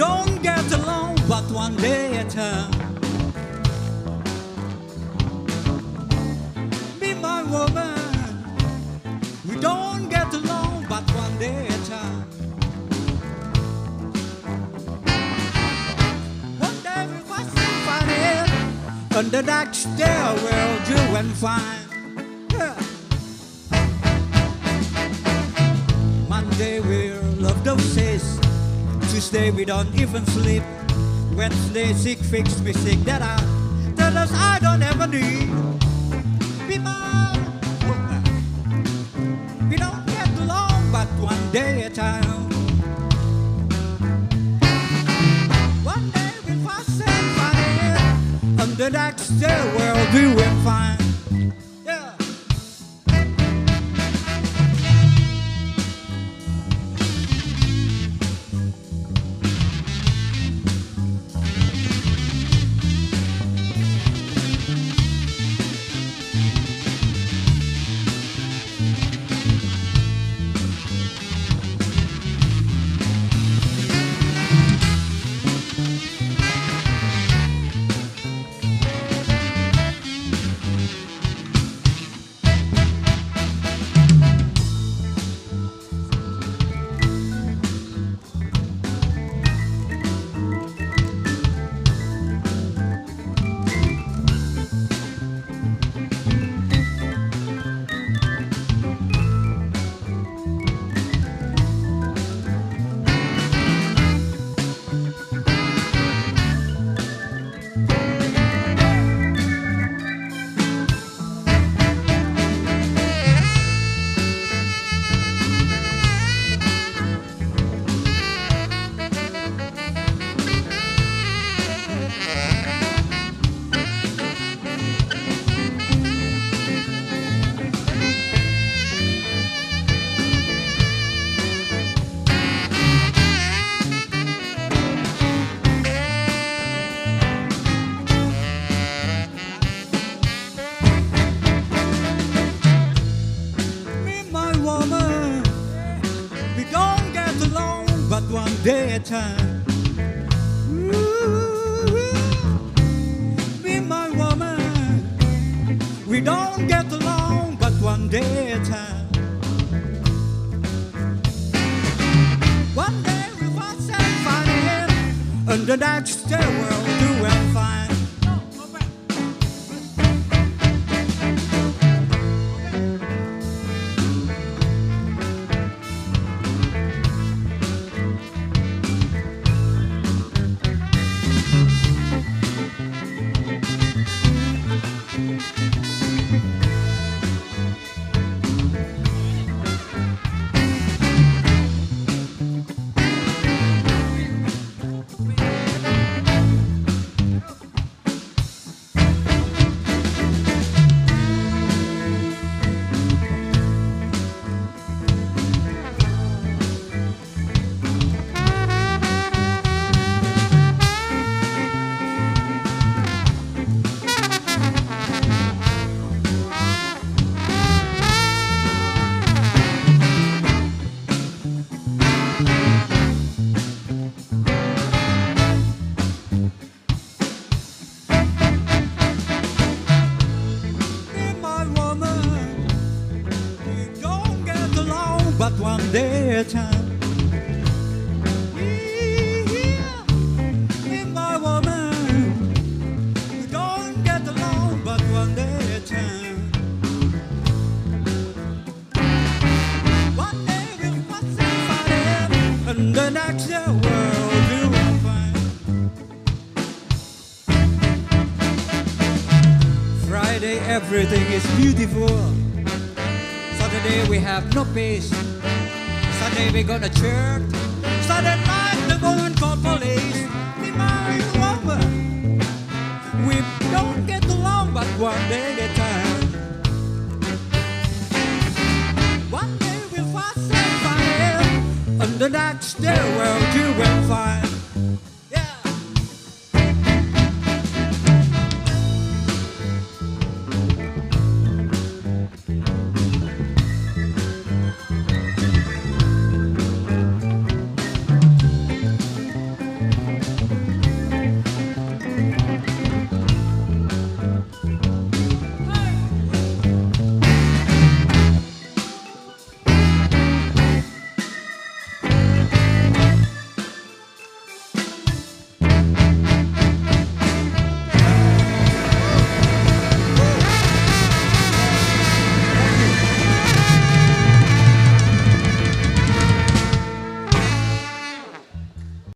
don't get along, but one day at a time. Be my woman, we don't get along, but one day at a time. One day we must find it, and the next day we'll do and fine. Yeah. Monday we'll love doses, Tuesday we don't even sleep, Wednesday sick fix me sick that I tell us I don't ever need. Be my woman, we don't get along, but one day at a time. One day we fuss and fight, and the next day we'll do and fine. Yeah. But one day at a time. Ooh, be my woman, we don't get along, but one day at a time. One day we fuss and fight, and the next day we'll do and fine. But one day at a time. Yeah, be my woman, we don't get along, but one day at a time. One day we'll fuss and fight, and the next day we'll do fine. Friday everything is beautiful. Saturday we have no peace. Sunday we go to church. Saturday night